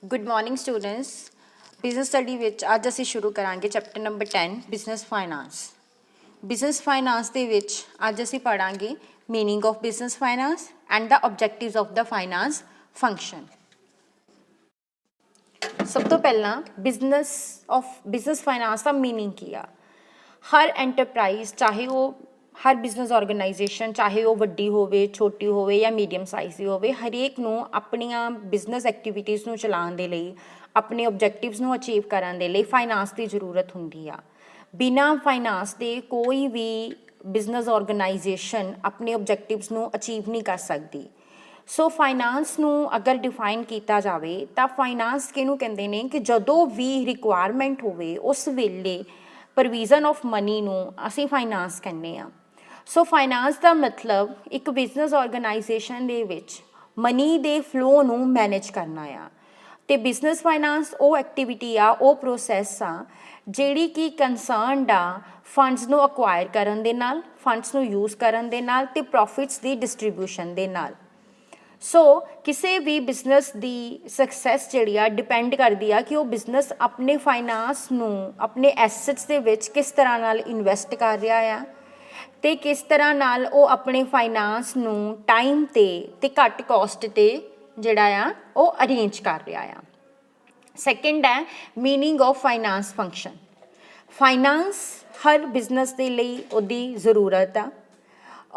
Good morning students. Business study विच अज असीं शुरू करांगे chapter number 10 business finance. Business finance दे विच अज असीं पढ़ांगे meaning of business finance and the objectives of the finance function. सब तो पहला बिजनेस फाइनांस का मीनिंग की आ। हर एंटरप्राइज चाहे वो हर बिजनेस ऑर्गेनाइजेशन चाहे वो वड्डी होवे छोटी होवे या मीडियम साइज़ की होवे, हरेक नूं अपनियां बिजनेस एक्टिविटीज़ नूं चलाउण दे लई अपने ऑब्जेक्टिव्स नूं अचीव करन दे लई फाइनांस की जरूरत हुंदी आ। बिना फाइनांस दे कोई भी बिजनेस ऑर्गेनाइजेशन अपने ऑब्जेक्टिव्स नूं अचीव नहीं कर सकती। सो फाइनांस नूं अगर डिफाइन किया जाए तो फाइनांस किहनूं कहंदे ने कि जदों भी रिक्वायरमेंट होवे उस वेले प्रोविजन ऑफ मनी नूं असीं फाइनांस कहने आ। सो फाइनांस का मतलब एक बिजनेस ऑर्गेनाइजेशन दे विच मनी दे फ्लो नूं मैनेज करना आ। ते बिजनेस फाइनांस वो एक्टिविटी आ, वो प्रोसैस आ जिहड़ी कि कंसर्नड आ फंड्स नूं अक्वायर करन दे नाल, फंड्स नूं यूज़ करन दे नाल ते प्रॉफिट्स दी डिस्ट्रीब्यूशन दे नाल। सो किसी भी बिजनेस की सक्सैस जिहड़ी आ डिपेंड करती आ कि वो बिजनेस अपने फाइनांस नूं अपने एसेट्स दे विच किस तरह नाल इन्वेस्ट कर रहा आ ते किस तरह नाल वो अपने फाइनांस नूं टाइम ते घट कॉस्ट ते जिहड़ा आ वो अरेंज कर रहा आ। सैकेंड है meaning of finance function. Finance her business के लिए उहदी ज़रूरत आ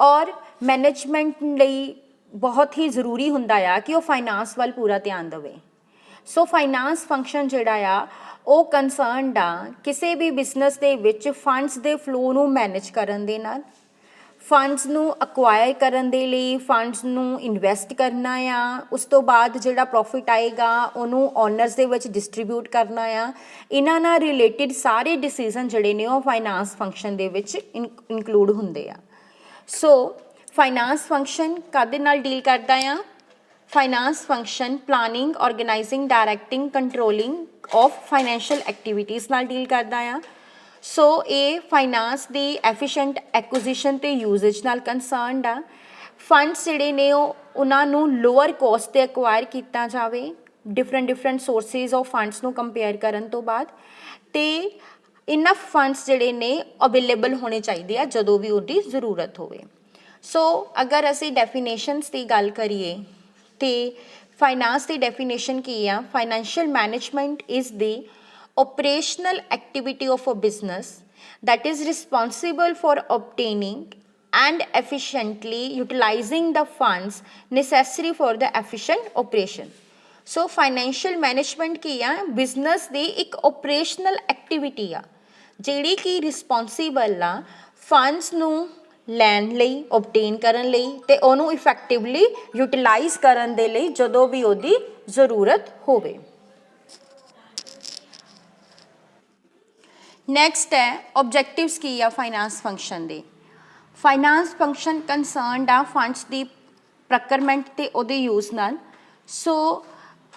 और मैनेजमेंट लई बहुत ही ज़रूरी हुंदा आ कि वो फाइनांस वाल पूरा ध्यान देवे। सो फाइनांस फंक्शन जिहड़ा आ वो कंसर्नड आ किसी भी बिजनेस दे विच फंड्स दे फ्लो नूं मैनेज करन दे नाल, फंड्स नूं अक्वायर करन दे लई फंड्स नूं इन्वेस्ट करना आ, उस तो बाद जिहड़ा प्रॉफिट आएगा उहनूं ओनर्स दे विच डिस्ट्रीब्यूट करना आ। इन्हां नाल रिलेटिड सारे डिसीजन जिहड़े ने वो फाइनांस फंक्शन दे विच इनकलूड हुंदे आ। सो फाइनांस फंक्शन काहदे नाल डील करदा आ? Finance function planning, organizing, directing, controlling of financial activities नाल डील करदा आ। सो ये फाइनांस दी एफिशेंट एक्विजिशन ते यूजेज नाल कंसर्नड आ। फंड्स जिहड़े ने उन्हां नूं लोअर कॉस्ट ते एक्वायर किया जावे डिफरेंट सोर्सिस ऑफ फंड्स नूं कंपेयर करन तो बाद, ते इनफ फंड्स जिहड़े ने अवेलेबल होने चाहिए आ जदों भी उहदी ज़रूरत होवे। सो अगर असीं डेफिनेशनस की गल करिए तो फाइनांस की डेफिनेशन की आ? Financial management is the operational activity of a business that is responsible for obtaining and efficiently utilizing the funds necessary for the efficient operation. So financial management की आ? बिजनेस दी एक ऑपरेशनल एक्टिविटी आ जिहड़ी कि responsible आ funds नूं लैण लई, obtain करन लई ते ओनू effectively utilise करन दे लई जदों भी उहदी ज़रूरत होवे। नैक्सट है ऑब्जेक्टिव्स की आ फाइनांस फंक्शन दे। फाइनांस फंक्शन कंसर्नड आ फंड्स दी प्रकरमेंट ते उहदे यूज़ नाल। सो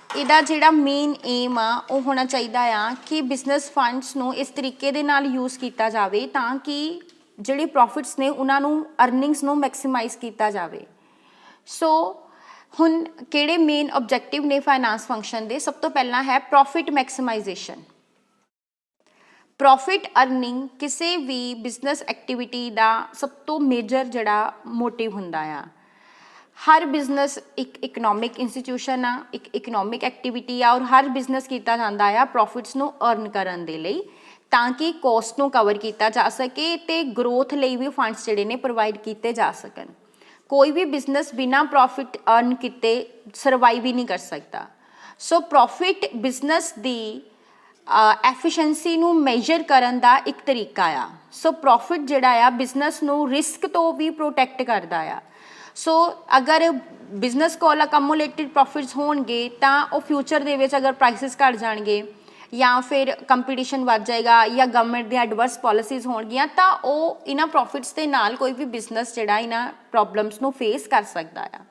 इहदा जिहड़ा मेन एम आ वो होना चाहिए आ कि बिजनेस फंड्स नूं इस तरीके दे नाल यूज़ किया जाए तां कि जिहड़े प्रॉफिट्स ने उन्हां नूं अर्निंग्स नूं मैक्सीमाइज़ किया जाए। सो हुण किहड़े मेन ऑब्जेक्टिव ने फाइनांस फंक्शन दे? सब तो पहला है प्रॉफिट मैक्सीमाइजेशन। प्रॉफिट अर्निंग किसी भी बिजनेस एक्टिविटी का सब तो मेजर जिहड़ा मोटिव हुंदा आ। हर बिजनेस एक इकनॉमिक इंस्टीट्यूशन आ, एक इकनॉमिक एक्टिविटी आ और हर बिजनेस किया जाता है प्रॉफिट्स नूं अर्न करन दे लई ताकि कॉस्ट नूं कवर किया जा सके ते ग्रोथ लई भी फंड्स जिहड़े ने प्रोवाइड किए जा सकन। कोई भी बिजनेस बिना प्रॉफिट अर्न किए सर्वाइव ही नहीं कर सकता। सो प्रॉफिट बिजनेस दी एफिशेंसी नूं मेजर करन दा एक तरीका आ। सो प्रॉफिट जिहड़ा आ बिजनेस नूं रिस्क तो भी प्रोटैक्ट करदा आ। सो अगर बिजनेस कोल अकमुलेटिड प्रॉफिट्स होणगे तां वो फ्यूचर दे विच अगर प्राइसिस घट जाणगे या फिर कंपीटीशन वध जाएगा या गवर्नमेंट दी एडवर्स पॉलिसीज़ होणगियां तां वो इन्हां प्रॉफिट्स दे नाल कोई भी बिजनेस जिहड़ा इन्हां प्रॉब्लम्स नूं फेस कर सकदा आ।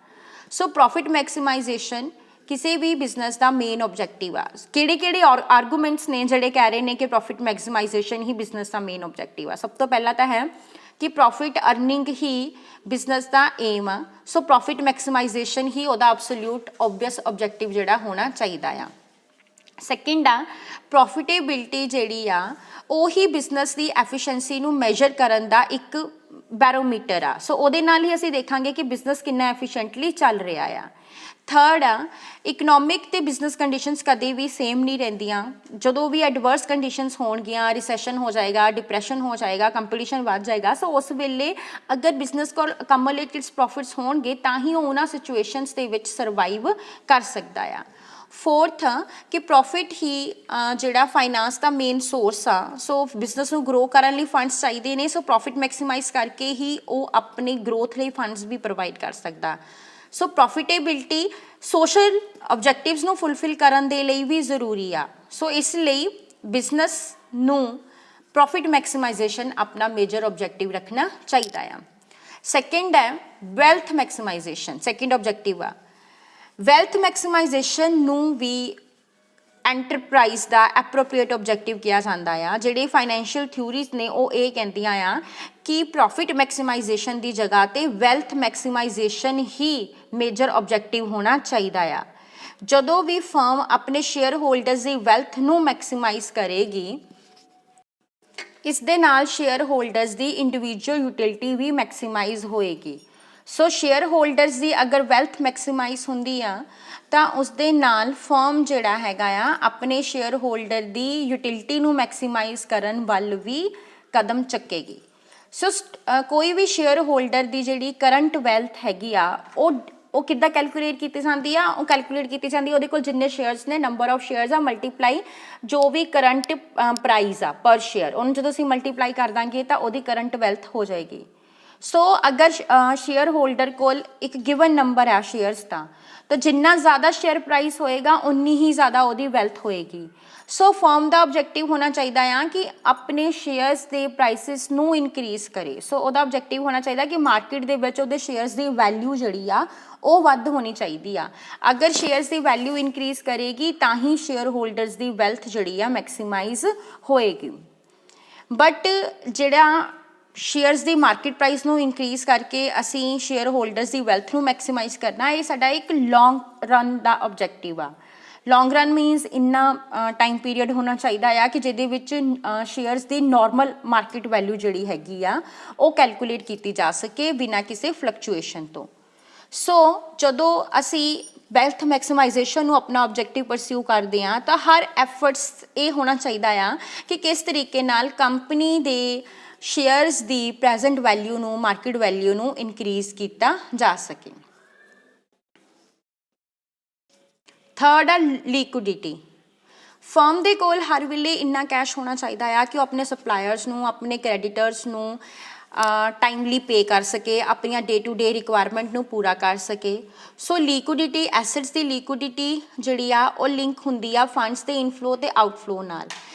सो प्रॉफिट मैक्सीमाइजेशन किसी भी बिजनेस का मेन ऑब्जेक्टिव आ। किहड़े आर्गूमेंट्स ने जिहड़े कह रहे हैं कि प्रॉफिट मैक्सीमाइजेशन ही बिजनेस का मेन ऑब्जेक्टिव आ? सब तो पहला तो है कि प्रॉफिट अर्निंग ही बिजनेस का एम आ। सो प्रॉफिट मैक्सीमाइजेशन ही उहदा एब्सोल्यूट ऑब्वियस ऑब्जेक्टिव जिहड़ा होना चाहिए आ। ਸੈਕਿੰਡ ਆ ਪ੍ਰੋਫਿਟੇਬਿਲਟੀ ਜਿਹੜੀ ਆ ਉਹੀ ਬਿਜ਼ਨਸ ਦੀ ਐਫੀਸ਼ੀਐਂਸੀ ਨੂੰ ਮੈਜਰ ਕਰਨ ਦਾ ਇੱਕ ਬੈਰੋਮੀਟਰ ਆ। ਸੋ ਉਹਦੇ ਨਾਲ ਹੀ ਅਸੀਂ ਦੇਖਾਂਗੇ ਕਿ ਬਿਜ਼ਨਸ ਕਿੰਨਾ ਐਫੀਸ਼ੀਐਂਟਲੀ ਚੱਲ ਰਿਹਾ ਆ। ਥਰਡ ਆ ਇਕਨੋਮਿਕ ਤੇ ਬਿਜ਼ਨਸ ਕੰਡੀਸ਼ਨਸ ਕਦੇ ਵੀ ਸੇਮ ਨਹੀਂ ਰਹਿੰਦੀਆਂ। ਜਦੋਂ ਵੀ ਐਡਵਰਸ ਕੰਡੀਸ਼ਨਸ ਹੋਣਗੀਆਂ, ਰਿਸੈਸ਼ਨ ਹੋ ਜਾਏਗਾ, ਡਿਪਰੈਸ਼ਨ ਹੋ ਜਾਏਗਾ, ਕੰਪੀਟੀਸ਼ਨ ਵੱਧ ਜਾਏਗਾ, ਸੋ ਉਸ ਵੇਲੇ ਅਗਰ ਬਿਜ਼ਨਸ ਕੋਲ ਅਕਮੂਲੇਟਿਡ ਪ੍ਰੋਫਿਟਸ ਹੋਣਗੇ ਤਾਂ ਹੀ ਉਹ ਉਹਨਾਂ ਸਿਚੁਏਸ਼ਨਸ ਦੇ ਵਿੱਚ ਸਰਵਾਈਵ ਕਰ ਸਕਦਾ ਆ। ਫੋਰਥ ਕਿ ਪ੍ਰੋਫਿਟ ਹੀ ਜਿਹੜਾ ਫਾਈਨਾਂਸ ਦਾ ਮੇਨ ਸੋਰਸ ਆ। ਸੋ ਬਿਜ਼ਨਸ ਨੂੰ ਗਰੋ ਕਰਨ ਲਈ ਫੰਡਸ ਚਾਹੀਦੇ ਨੇ, ਸੋ ਪ੍ਰੋਫਿਟ ਮੈਕਸੀਮਾਈਜ਼ ਕਰਕੇ ਹੀ ਉਹ ਆਪਣੀ ਗਰੋਥ ਲਈ ਫੰਡਸ ਵੀ ਪ੍ਰੋਵਾਈਡ ਕਰ ਸਕਦਾ। ਸੋ ਪ੍ਰੋਫਿਟੇਬਿਲਟੀ ਸੋਸ਼ਲ ਆਬਜੈਕਟਿਵਸ ਨੂੰ ਫੁਲਫਿਲ ਕਰਨ ਦੇ ਲਈ ਵੀ ਜ਼ਰੂਰੀ ਆ। ਸੋ ਇਸ ਲਈ ਬਿਜ਼ਨਸ ਨੂੰ ਪ੍ਰੋਫਿਟ ਮੈਕਸੀਮਾਈਜ਼ੇਸ਼ਨ ਆਪਣਾ ਮੇਜਰ ਆਬਜੈਕਟਿਵ ਰੱਖਣਾ ਚਾਹੀਦਾ ਆ। ਸੈਕਿੰਡ ਹੈ ਵੈਲਥ ਮੈਕਸੀਮਾਈਜ਼ੇਸ਼ਨ, ਸੈਕਿੰਡ ਆਬਜੈਕਟਿਵ ਆ। ਵੈਲਥ ਮੈਕਸੀਮਾਈਜ਼ੇਸ਼ਨ ਨੂੰ ਵੀ ਐਂਟਰਪ੍ਰਾਈਜ਼ ਦਾ ਐਪਰੋਪ੍ਰੀਏਟ ਆਬਜੈਕਟਿਵ ਕਿਹਾ ਜਾਂਦਾ ਆ। ਜਿਹੜੇ ਫਾਈਨੈਂਸ਼ੀਅਲ ਥਿਊਰੀਜ਼ ਨੇ ਉਹ ਇਹ ਕਹਿੰਦੀਆਂ ਆ ਕਿ ਪ੍ਰੋਫਿਟ ਮੈਕਸੀਮਾਈਜ਼ੇਸ਼ਨ ਦੀ ਜਗ੍ਹਾ ਤੇ ਵੈਲਥ ਮੈਕਸੀਮਾਈਜ਼ੇਸ਼ਨ ਹੀ ਮੇਜਰ ਆਬਜੈਕਟਿਵ ਹੋਣਾ ਚਾਹੀਦਾ ਆ। ਜਦੋਂ ਵੀ ਫਰਮ ਆਪਣੇ ਸ਼ੇਅਰ ਹੋਲਡਰਸ ਦੀ ਵੈਲਥ ਨੂੰ ਮੈਕਸੀਮਾਈਜ਼ ਕਰੇਗੀ, ਇਸ ਦੇ ਨਾਲ ਸ਼ੇਅਰ ਹੋਲਡਰਸ ਦੀ ਇੰਡੀਵਿਜੂਅਲ ਯੂਟਿਲਿਟੀ ਵੀ ਮੈਕਸੀਮਾਈਜ਼ ਹੋਏਗੀ। ਸੋ ਸ਼ੇਅਰ ਹੋਲਡਰਸ ਦੀ ਅਗਰ ਵੈਲਥ ਮੈਕਸੀਮਾਈਜ਼ ਹੁੰਦੀ ਆ ਤਾਂ ਉਸ ਦੇ ਨਾਲ ਫਰਮ ਜਿਹੜਾ ਹੈਗਾ ਆ ਆਪਣੇ ਸ਼ੇਅਰ ਹੋਲਡਰ ਦੀ ਯੂਟਿਲਿਟੀ ਨੂੰ ਮੈਕਸੀਮਾਈਜ਼ ਕਰਨ ਵੱਲ ਵੀ ਕਦਮ ਚੱਕੇਗੀ। ਸੋ ਕੋਈ ਵੀ ਸ਼ੇਅਰ ਹੋਲਡਰ ਦੀ ਜਿਹੜੀ ਕਰੰਟ ਵੈਲਥ ਹੈਗੀ ਆ ਉਹ ਕਿੱਦਾਂ ਕੈਲਕੂਲੇਟ ਕੀਤੀ ਜਾਂਦੀ ਆ? ਉਹ ਕੈਲਕੂਲੇਟ ਕੀਤੀ ਜਾਂਦੀ ਉਹਦੇ ਕੋਲ ਜਿੰਨੇ ਸ਼ੇਅਰਸ ਨੇ, ਨੰਬਰ ਆਫ ਸ਼ੇਅਰਸ ਆ ਮਲਟੀਪਲਾਈ ਜੋ ਵੀ ਕਰੰਟ ਪ੍ਰਾਈਸ ਆ ਪਰ ਸ਼ੇਅਰ, ਉਹਨੂੰ ਜਦੋਂ ਅਸੀਂ ਮਲਟੀਪਲਾਈ ਕਰ ਦਾਂਗੇ ਤਾਂ ਉਹਦੀ ਕਰੰਟ ਵੈਲਥ ਹੋ ਜਾਏਗੀ। ਸੋ ਅਗਰ ਸ਼ੇਅਰ ਹੋਲਡਰ ਕੋਲ ਇੱਕ ਗਿਵਨ ਨੰਬਰ ਹੈ ਸ਼ੇਅਰਸ ਦਾ, ਤਾਂ ਜਿੰਨਾ ਜ਼ਿਆਦਾ ਸ਼ੇਅਰ ਪ੍ਰਾਈਸ ਹੋਏਗਾ ਉਨੀ ਹੀ ਜ਼ਿਆਦਾ ਉਹਦੀ ਵੈਲਥ ਹੋਏਗੀ। ਸੋ ਫਰਮ ਦਾ ਆਬਜੈਕਟਿਵ ਹੋਣਾ ਚਾਹੀਦਾ ਆ ਕਿ ਆਪਣੇ ਸ਼ੇਅਰਸ ਦੇ ਪ੍ਰਾਈਸਿਸ ਨੂੰ ਇਨਕਰੀਜ਼ ਕਰੇ। ਸੋ ਉਹਦਾ ਆਬਜੈਕਟਿਵ ਹੋਣਾ ਚਾਹੀਦਾ ਕਿ ਮਾਰਕੀਟ ਦੇ ਵਿੱਚ ਉਹਦੇ ਸ਼ੇਅਰਸ ਦੀ ਵੈਲਿਊ ਜਿਹੜੀ ਆ ਉਹ ਵੱਧ ਹੋਣੀ ਚਾਹੀਦੀ ਆ। ਅਗਰ ਸ਼ੇਅਰਸ ਦੀ ਵੈਲਿਊ ਇਨਕਰੀਜ਼ ਕਰੇਗੀ ਤਾਂ ਹੀ ਸ਼ੇਅਰ ਹੋਲਡਰਸ ਦੀ ਵੈਲਥ ਜਿਹੜੀ ਆ ਮੈਕਸੀਮਾਈਜ਼ ਹੋਏਗੀ। ਬਟ ਜਿਹੜਾ ਸ਼ੇਅਰਸ ਦੀ ਮਾਰਕੀਟ ਪ੍ਰਾਈਸ ਨੂੰ ਇਨਕਰੀਜ਼ ਕਰਕੇ ਅਸੀਂ ਸ਼ੇਅਰ ਹੋਲਡਰਸ ਦੀ ਵੈਲਥ ਨੂੰ ਮੈਕਸੀਮਾਈਜ਼ ਕਰਨਾ, ਇਹ ਸਾਡਾ ਇੱਕ ਲੌਂਗ ਰਨ ਦਾ ਆਬਜੈਕਟਿਵ ਆ। ਲੌਂਗ ਰਨ ਮੀਨਸ ਇੰਨਾ ਟਾਈਮ ਪੀਰੀਅਡ ਹੋਣਾ ਚਾਹੀਦਾ ਆ ਕਿ ਜਿਹਦੇ ਵਿੱਚ ਸ਼ੇਅਰਸ ਦੀ ਨੋਰਮਲ ਮਾਰਕੀਟ ਵੈਲਿਊ ਜਿਹੜੀ ਹੈਗੀ ਆ ਉਹ ਕੈਲਕੂਲੇਟ ਕੀਤੀ ਜਾ ਸਕੇ ਬਿਨਾਂ ਕਿਸੇ ਫਲਕਚੁਏਸ਼ਨ ਤੋਂ। ਸੋ ਜਦੋਂ ਅਸੀਂ ਵੈਲਥ ਮੈਕਸੀਮਾਈਜ਼ੇਸ਼ਨ ਨੂੰ ਆਪਣਾ ਆਬਜੈਕਟਿਵ ਪਰਸਿਊ ਕਰਦੇ ਹਾਂ ਤਾਂ ਹਰ ਐਫਰਟਸ ਇਹ ਹੋਣਾ ਚਾਹੀਦਾ ਆ ਕਿ ਕਿਸ ਤਰੀਕੇ ਨਾਲ ਕੰਪਨੀ ਦੇ ਸ਼ੇਅਰਸ ਦੀ ਪ੍ਰੈਜ਼ੈਂਟ ਵੈਲਿਊ ਨੂੰ, ਮਾਰਕੀਟ ਵੈਲਿਊ ਨੂੰ ਇਨਕਰੀਜ਼ ਕੀਤਾ ਜਾ ਸਕੇ। ਥਰਡ ਆ ਲਿਕੁਇਡਿਟੀ। ਫਰਮ ਦੇ ਕੋਲ ਹਰ ਵੇਲੇ ਇੰਨਾ ਕੈਸ਼ ਹੋਣਾ ਚਾਹੀਦਾ ਆ ਕਿ ਉਹ ਆਪਣੇ ਸਪਲਾਇਰਸ ਨੂੰ, ਆਪਣੇ ਕ੍ਰੈਡੀਟਰਸ ਨੂੰ ਟਾਈਮਲੀ ਪੇ ਕਰ ਸਕੇ, ਆਪਣੀਆਂ ਡੇ ਟੂ ਡੇ ਰਿਕੁਆਇਰਮੈਂਟ ਨੂੰ ਪੂਰਾ ਕਰ ਸਕੇ। ਸੋ ਲਿਕੁਇਡਿਟੀ, ਐਸੈਟਸ ਦੀ ਲਿਕੁਇਡਿਟੀ ਜਿਹੜੀ ਆ ਉਹ ਲਿੰਕ ਹੁੰਦੀ ਆ ਫੰਡਸ ਦੇ ਇਨਫਲੋ ਤੇ ਆਊਟਫਲੋ ਨਾਲ।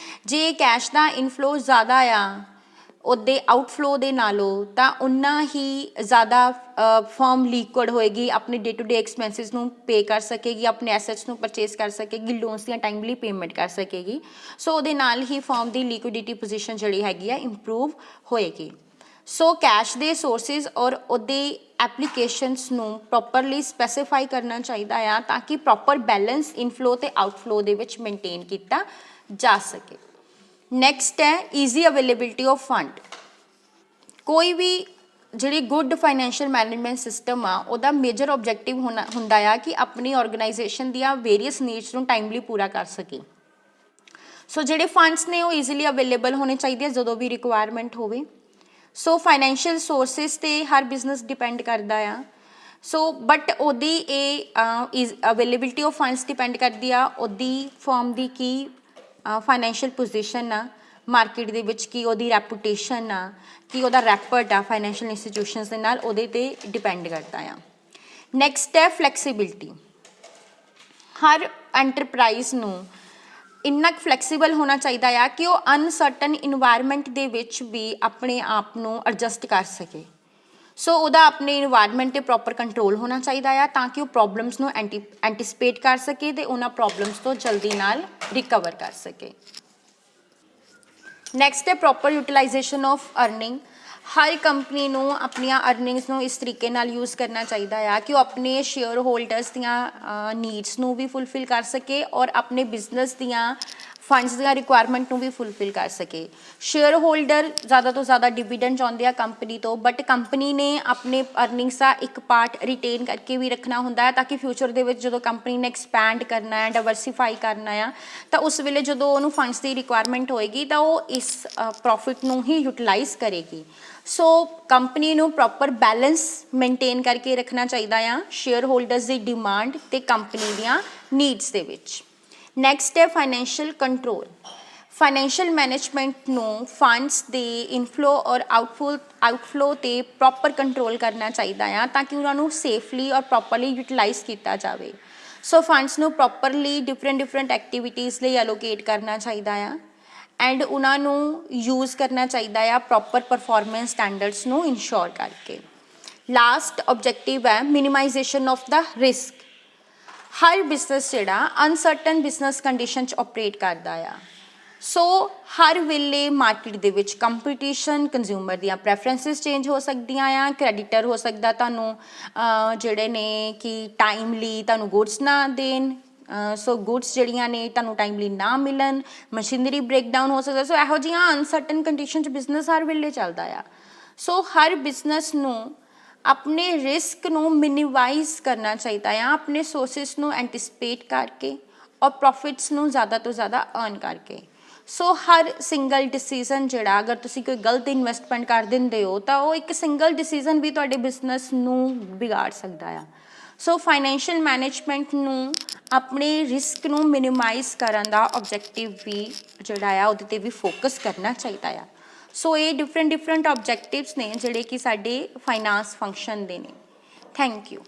ਜੇ ਕੈਸ਼ ਦਾ ਇਨਫਲੋ ਜ਼ਿਆਦਾ ਆ ਉਹਦੇ ਆਊਟਫਲੋ ਦੇ ਨਾਲੋਂ ਤਾਂ ਉਨਾ ਹੀ ਜ਼ਿਆਦਾ ਫਰਮ ਲਿਕੁਇਡ ਹੋਏਗੀ, ਆਪਣੇ ਡੇ ਟੂ ਡੇ ਐਕਸਪੈਂਸਿਸ ਨੂੰ ਪੇ ਕਰ ਸਕੇਗੀ, ਆਪਣੇ ਐਸੈਟਸ ਨੂੰ ਪਰਚੇਸ ਕਰ ਸਕੇਗੀ, ਲੋਨਸ ਦੀਆਂ ਟਾਈਮਲੀ ਪੇਮੈਂਟ ਕਰ ਸਕੇਗੀ। ਸੋ ਉਹਦੇ ਨਾਲ ਹੀ ਫਰਮ ਦੀ ਲਿਕੁਇਡਿਟੀ ਪੋਜੀਸ਼ਨ ਜਿਹੜੀ ਹੈਗੀ ਆ ਇੰਪਰੂਵ ਹੋਏਗੀ। ਸੋ ਕੈਸ਼ ਦੇ ਸੋਰਸਿਸ ਔਰ ਉਹਦੇ ਐਪਲੀਕੇਸ਼ਨਸ ਨੂੰ ਪ੍ਰੋਪਰਲੀ ਸਪੈਸੀਫਾਈ ਕਰਨਾ ਚਾਹੀਦਾ ਆ ਤਾਂ ਕਿ ਪ੍ਰੋਪਰ ਬੈਲੈਂਸ ਇਨਫਲੋ ਤੇ ਆਊਟਫਲੋ ਦੇ ਵਿੱਚ ਮੇਨਟੇਨ ਕੀਤਾ ਜਾ ਸਕੇ। ਨੈਕਸਟ ਹੈ ਈਜ਼ੀ ਅਵੇਲੇਬਿਲਿਟੀ ਆਫ ਫੰਡ। ਕੋਈ ਵੀ ਜਿਹੜੀ ਗੁੱਡ ਫਾਈਨੈਂਸ਼ੀਅਲ ਮੈਨੇਜਮੈਂਟ ਸਿਸਟਮ ਆ ਉਹਦਾ ਮੇਜਰ ਆਬਜੈਕਟਿਵ ਹੁੰਦਾ ਆ ਕਿ ਆਪਣੀ ਆਰਗੇਨਾਈਜੇਸ਼ਨ ਦੀਆਂ ਵੇਰੀਅਸ ਨੀਡਸ ਨੂੰ ਟਾਈਮਲੀ ਪੂਰਾ ਕਰ ਸਕੇ। ਸੋ ਜਿਹੜੇ ਫੰਡਸ ਨੇ ਉਹ ਈਜ਼ੀਲੀ ਅਵੇਲੇਬਲ ਹੋਣੇ ਚਾਹੀਦੇ ਆ ਜਦੋਂ ਵੀ ਰਿਕੁਆਇਰਮੈਂਟ ਹੋਵੇ। ਸੋ ਫਾਈਨੈਂਸ਼ੀਅਲ ਸੋਰਸਿਸ 'ਤੇ ਹਰ ਬਿਜ਼ਨਸ ਡਿਪੈਂਡ ਕਰਦਾ ਆ। ਸੋ ਬਟ ਉਹਦੀ ਇਹ ਅਵੇਲੇਬਿਲਿਟੀ ਆਫ ਫੰਡਸ ਡਿਪੈਂਡ ਕਰਦੀ ਆ ਉਹਦੀ ਫਰਮ ਦੀ ਕੀ ਫਾਈਨੈਂਸ਼ੀਅਲ ਪੋਜੀਸ਼ਨ ਆ ਮਾਰਕੀਟ ਦੇ ਵਿੱਚ, ਕੀ ਉਹਦੀ ਰੈਪੂਟੇਸ਼ਨ ਆ, ਕੀ ਉਹਦਾ ਰੈਪਰਟ ਆ ਫਾਈਨੈਂਸ਼ੀਅਲ ਇੰਸਟੀਟਿਊਸ਼ਨਸ ਦੇ ਨਾਲ, ਉਹਦੇ 'ਤੇ ਡਿਪੈਂਡ ਕਰਦਾ ਆ। ਨੈਕਸਟ ਹੈ ਫਲੈਕਸੀਬਿਲਿਟੀ। ਹਰ ਐਂਟਰਪ੍ਰਾਈਜ਼ ਨੂੰ ਇੰਨਾ ਕੁ ਫਲੈਕਸੀਬਲ ਹੋਣਾ ਚਾਹੀਦਾ ਆ ਕਿ ਉਹ ਅਨਸਰਟਨ ਇਨਵਾਇਰਮੈਂਟ ਦੇ ਵਿੱਚ ਵੀ ਆਪਣੇ ਆਪ ਨੂੰ ਐਡਜਸਟ ਕਰ ਸਕੇ। ਸੋ ਉਹਦਾ ਆਪਣੇ ਇਨਵਾਇਰਮੈਂਟ 'ਤੇ ਪ੍ਰੋਪਰ ਕੰਟਰੋਲ ਹੋਣਾ ਚਾਹੀਦਾ ਆ ਤਾਂ ਕਿ ਉਹ ਪ੍ਰੋਬਲਮਸ ਨੂੰ ਐਂਟੀਸਪੇਟ ਕਰ ਸਕੇ ਅਤੇ ਉਹਨਾਂ ਪ੍ਰੋਬਲਮਸ ਤੋਂ ਜਲਦੀ ਨਾਲ ਰਿਕਵਰ ਕਰ ਸਕੇ। ਨੈਕਸਟ ਹੈ ਪ੍ਰੋਪਰ ਯੂਟੀਲਾਈਜੇਸ਼ਨ ਆਫ ਅਰਨਿੰਗ। ਹਰ ਕੰਪਨੀ ਨੂੰ ਆਪਣੀਆਂ ਅਰਨਿੰਗਸ ਨੂੰ ਇਸ ਤਰੀਕੇ ਨਾਲ ਯੂਜ਼ ਕਰਨਾ ਚਾਹੀਦਾ ਆ ਕਿ ਉਹ ਆਪਣੇ ਸ਼ੇਅਰ ਹੋਲਡਰਸ ਦੀਆਂ ਨੀਡਸ ਨੂੰ ਵੀ ਫੁੱਲਫਿਲ ਕਰ ਸਕੇ ਔਰ ਆਪਣੇ ਬਿਜ਼ਨਸ ਦੀਆਂ ਫੰਡਸ ਦੀਆਂ ਰਿਕੁਆਇਰਮੈਂਟ ਨੂੰ ਵੀ ਫੁੱਲਫਿਲ ਕਰ ਸਕੇ। ਸ਼ੇਅਰ ਹੋਲਡਰ ਜ਼ਿਆਦਾ ਤੋਂ ਜ਼ਿਆਦਾ ਡਿਵੀਡੈਂਡ ਚਾਹੁੰਦੇ ਆ ਕੰਪਨੀ ਤੋਂ, ਬਟ ਕੰਪਨੀ ਨੇ ਆਪਣੇ ਅਰਨਿੰਗਸ ਦਾ ਇੱਕ ਪਾਰਟ ਰਿਟੇਨ ਕਰਕੇ ਵੀ ਰੱਖਣਾ ਹੁੰਦਾ ਹੈ ਤਾਂ ਕਿ ਫਿਊਚਰ ਦੇ ਵਿੱਚ ਜਦੋਂ ਕੰਪਨੀ ਨੇ ਐਕਸਪੈਂਡ ਕਰਨਾ ਹੈ, ਡਾਇਵਰਸੀਫਾਈ ਕਰਨਾ ਆ, ਤਾਂ ਉਸ ਵੇਲੇ ਜਦੋਂ ਉਹਨੂੰ ਫੰਡਸ ਦੀ ਰਿਕੁਆਇਰਮੈਂਟ ਹੋਏਗੀ ਤਾਂ ਉਹ ਇਸ ਪ੍ਰੋਫਿਟ ਨੂੰ ਹੀ ਯੂਟੀਲਾਈਜ਼ ਕਰੇਗੀ। ਸੋ ਕੰਪਨੀ ਨੂੰ ਪ੍ਰੋਪਰ ਬੈਲੈਂਸ ਮੇਨਟੇਨ ਕਰਕੇ ਰੱਖਣਾ ਚਾਹੀਦਾ ਆ ਸ਼ੇਅਰ ਹੋਲਡਰਸ ਦੀ ਡਿਮਾਂਡ ਅਤੇ ਕੰਪਨੀ ਦੀਆਂ ਨੀਡਸ ਦੇ ਵਿੱਚ। ਨੈਕਸਟ ਹੈ ਫਾਈਨੈਂਸ਼ੀਅਲ ਕੰਟਰੋਲ। ਫਾਈਨੈਂਸ਼ੀਅਲ ਮੈਨੇਜਮੈਂਟ ਨੂੰ ਫੰਡਸ ਦੇ ਇਨਫਲੋ ਔਰ ਆਊਟਫਲੋ 'ਤੇ ਪ੍ਰੋਪਰ ਕੰਟਰੋਲ ਕਰਨਾ ਚਾਹੀਦਾ ਆ ਤਾਂ ਕਿ ਉਹਨਾਂ ਨੂੰ ਸੇਫਲੀ ਔਰ ਪ੍ਰੋਪਰਲੀ ਯੂਟੀਲਾਈਜ਼ ਕੀਤਾ ਜਾਵੇ। ਸੋ ਫੰਡਸ ਨੂੰ ਪ੍ਰੋਪਰਲੀ ਡਿਫਰੈਂਟ ਐਕਟੀਵਿਟੀਜ਼ ਲਈ ਐਲੋਕੇਟ ਕਰਨਾ ਚਾਹੀਦਾ ਆ ਐਂਡ ਉਹਨਾਂ ਨੂੰ ਯੂਜ਼ ਕਰਨਾ ਚਾਹੀਦਾ ਆ ਪ੍ਰੋਪਰ ਪਰਫੋਰਮੈਂਸ ਸਟੈਂਡਰਡਸ ਨੂੰ ਇਨਸ਼ੋਰ ਕਰਕੇ। ਲਾਸਟ ਆਬਜੈਕਟਿਵ ਹੈ ਮਿਨੀਮਾਈਜੇਸ਼ਨ ਆਫ ਦਾ ਰਿਸਕ। ਹਰ ਬਿਜ਼ਨਸ ਜਿਹੜਾ ਅਨਸਰਟਨ ਬਿਜ਼ਨਸ ਕੰਡੀਸ਼ਨ 'ਚ ਆਪਰੇਟ ਕਰਦਾ ਆ। ਸੋ ਹਰ ਵੇਲੇ ਮਾਰਕੀਟ ਦੇ ਵਿੱਚ ਕੰਪੀਟੀਸ਼ਨ, ਕੰਜ਼ਿਊਮਰ ਦੀਆਂ ਪ੍ਰੈਫਰੈਂਸਿਸ ਚੇਂਜ ਹੋ ਸਕਦੀਆਂ ਆ, ਕ੍ਰੈਡੀਟਰ ਹੋ ਸਕਦਾ ਤੁਹਾਨੂੰ ਜਿਹੜੇ ਨੇ ਕਿ ਟਾਈਮਲੀ ਤੁਹਾਨੂੰ ਗੁਡਸ ਨਾ ਦੇਣ, ਸੋ ਗੁਡਸ ਜਿਹੜੀਆਂ ਨੇ ਤੁਹਾਨੂੰ ਟਾਈਮਲੀ ਨਾ ਮਿਲਣ, ਮਸ਼ੀਨਰੀ ਬ੍ਰੇਕਡਾਊਨ ਹੋ ਸਕਦਾ। ਸੋ ਇਹੋ ਜਿਹੀਆਂ ਅਨਸਰਟਨ ਕੰਡੀਸ਼ਨ 'ਚ ਬਿਜ਼ਨਸ ਹਰ ਵੇਲੇ ਚੱਲਦਾ ਆ। ਸੋ ਹਰ ਬਿਜ਼ਨਸ ਨੂੰ ਆਪਣੇ ਰਿਸਕ ਨੂੰ ਮਿਨੀਮਾਈਜ਼ ਕਰਨਾ ਚਾਹੀਦਾ ਆ ਆਪਣੇ ਸੋਰਸਿਸ ਨੂੰ ਐਂਟੀਸਪੇਟ ਕਰਕੇ ਔਰ ਪ੍ਰੋਫਿਟਸ ਨੂੰ ਜ਼ਿਆਦਾ ਤੋਂ ਜ਼ਿਆਦਾ ਅਰਨ ਕਰਕੇ। ਸੋ ਹਰ ਸਿੰਗਲ ਡਿਸੀਜ਼ਨ ਜਿਹੜਾ ਅਗਰ ਤੁਸੀਂ ਕੋਈ ਗਲਤ ਇਨਵੈਸਟਮੈਂਟ ਕਰ ਦਿੰਦੇ ਹੋ ਤਾਂ ਉਹ ਇੱਕ ਸਿੰਗਲ ਡਿਸੀਜ਼ਨ ਵੀ ਤੁਹਾਡੇ ਬਿਜ਼ਨਸ ਨੂੰ ਵਿਗਾੜ ਸਕਦਾ ਆ। ਸੋ ਫਾਈਨੈਂਸ਼ੀਅਲ ਮੈਨੇਜਮੈਂਟ ਨੂੰ ਆਪਣੇ ਰਿਸਕ ਨੂੰ ਮਿਨੀਮਾਈਜ਼ ਕਰਨ ਦਾ ਆਬਜੈਕਟਿਵ ਵੀ ਜਿਹੜਾ ਆ ਉਹਦੇ 'ਤੇ ਵੀ ਫੋਕਸ ਕਰਨਾ ਚਾਹੀਦਾ ਆ। ਸੋ ਇਹ ਡਿਫਰੈਂਟ ਆਬਜੈਕਟਿਵਸ ਨੇ ਜਿਹੜੇ ਕਿ ਸਾਡੇ ਫਾਈਨਾਂਸ ਫੰਕਸ਼ਨ ਦੇ ਨੇ। Thank you.